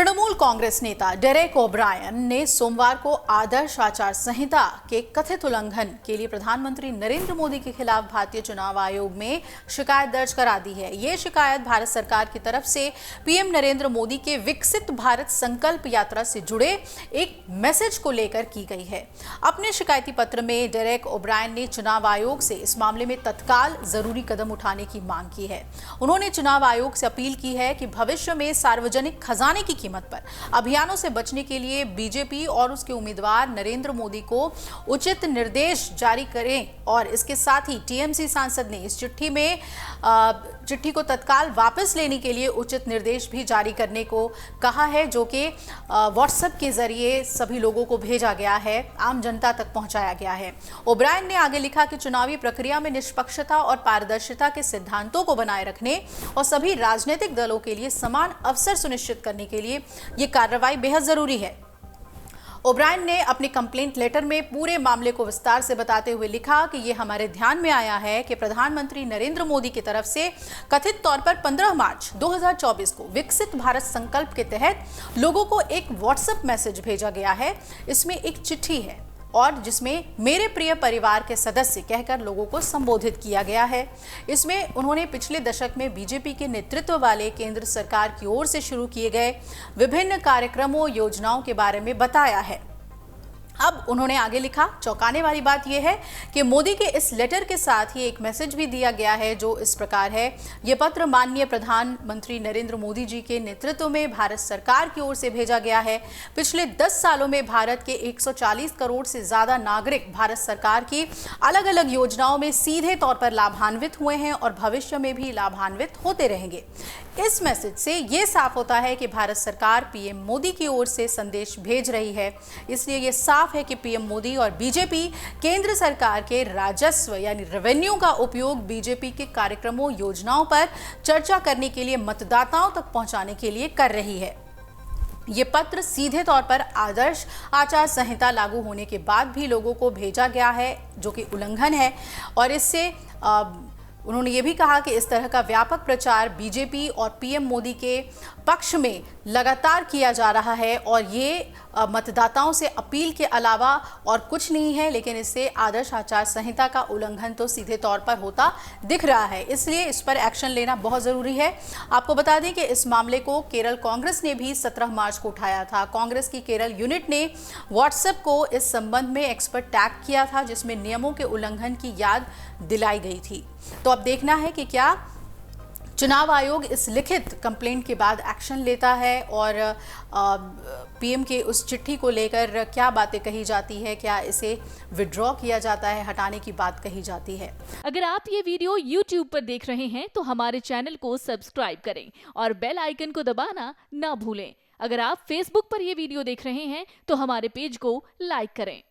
तृणमूल कांग्रेस नेता Derek O'Brien ने सोमवार को आदर्श आचार संहिता के कथित उल्लंघन के लिए प्रधानमंत्री नरेंद्र मोदी के खिलाफ भारतीय चुनाव आयोग में शिकायत दर्ज करा दी है। ये शिकायत भारत सरकार की तरफ से पीएम नरेंद्र मोदी के विकसित भारत संकल्प यात्रा से जुड़े एक मैसेज को लेकर की गई है। अपने शिकायती पत्र में डेरेक ओब्रायन ने चुनाव आयोग से इस मामले में तत्काल जरूरी कदम उठाने की मांग की है। उन्होंने चुनाव आयोग से अपील की है कि भविष्य में सार्वजनिक खजाने की कीमत पर अभियानों से बचने के लिए बीजेपी और उसके उम्मीदवार नरेंद्र मोदी को उचित निर्देश जारी करें और इसके साथ ही टीएमसी सांसद ने इस चिट्ठी को तत्काल वापस लेने के लिए उचित निर्देश भी जारी करने को कहा है, जो कि व्हाट्सएप के जरिए सभी लोगों को भेजा गया है, आम जनता तक पहुंचाया गया है। ओब्रायन ने आगे लिखा कि चुनावी प्रक्रिया में निष्पक्षता और पारदर्शिता के सिद्धांतों को बनाए रखने और सभी राजनीतिक दलों के लिए समान अवसर सुनिश्चित करने के लिए ये कार्रवाई बेहद जरूरी है। ओब्रायन ने अपने कंप्लेंट लेटर में पूरे मामले को विस्तार से बताते हुए लिखा कि ये हमारे ध्यान में आया है कि प्रधानमंत्री नरेंद्र मोदी की तरफ से कथित तौर पर 15 मार्च 2024 को विकसित भारत संकल्प के तहत लोगों को एक व्हाट्सएप मैसेज भेजा गया है। इसमें एक चिट्ठी है और जिसमें मेरे प्रिय परिवार के सदस्य कहकर लोगों को संबोधित किया गया है। इसमें उन्होंने पिछले दशक में बीजेपी के नेतृत्व वाले केंद्र सरकार की ओर से शुरू किए गए विभिन्न कार्यक्रमों योजनाओं के बारे में बताया है। अब उन्होंने आगे लिखा, चौंकाने वाली बात यह है कि मोदी के इस लेटर के साथ ही एक मैसेज भी दिया गया है जो इस प्रकार है। यह पत्र माननीय प्रधानमंत्री नरेंद्र मोदी जी के नेतृत्व में भारत सरकार की ओर से भेजा गया है। पिछले 10 सालों में भारत के 140 करोड़ से ज्यादा नागरिक भारत सरकार की अलग अलग योजनाओं में सीधे तौर पर लाभान्वित हुए हैं और भविष्य में भी लाभान्वित होते रहेंगे। इस मैसेज से ये साफ होता है कि भारत सरकार पीएम मोदी की ओर से संदेश भेज रही है। इसलिए ये साफ है कि पीएम मोदी और बीजेपी केंद्र सरकार के राजस्व यानी रेवेन्यू का उपयोग बीजेपी के कार्यक्रमों योजनाओं पर चर्चा करने के लिए मतदाताओं तक पहुंचाने के लिए कर रही है। ये पत्र सीधे तौर पर आदर्श आचार संहिता लागू होने के बाद भी लोगों को भेजा गया है, जो कि उल्लंघन है। और इससे उन्होंने ये भी कहा कि इस तरह का व्यापक प्रचार बीजेपी और पीएम मोदी के पक्ष में लगातार किया जा रहा है और ये मतदाताओं से अपील के अलावा और कुछ नहीं है, लेकिन इससे आदर्श आचार संहिता का उल्लंघन तो सीधे तौर पर होता दिख रहा है। इसलिए इस पर एक्शन लेना बहुत ज़रूरी है। आपको बता दें कि इस मामले को केरल कांग्रेस ने भी 17 मार्च को उठाया था। कांग्रेस की केरल यूनिट ने व्हाट्सएप को इस संबंध में एक्सपर्ट टैग किया था, जिसमें नियमों के उल्लंघन की याद दिलाई गई थी। तो अब देखना है कि क्या चुनाव आयोग इस लिखित कंप्लेंट के बाद एक्शन लेता है और पीएम के उस चिट्ठी को लेकर क्या बातें कही जाती है, क्या इसे विड्रॉ किया जाता है, हटाने की बात कही जाती है। अगर आप ये वीडियो YouTube पर देख रहे हैं तो हमारे चैनल को सब्सक्राइब करें और बेल आइकन को दबाना ना भूलें। अगर आप Facebook पर ये वीडियो देख रहे हैं तो हमारे पेज को लाइक करें।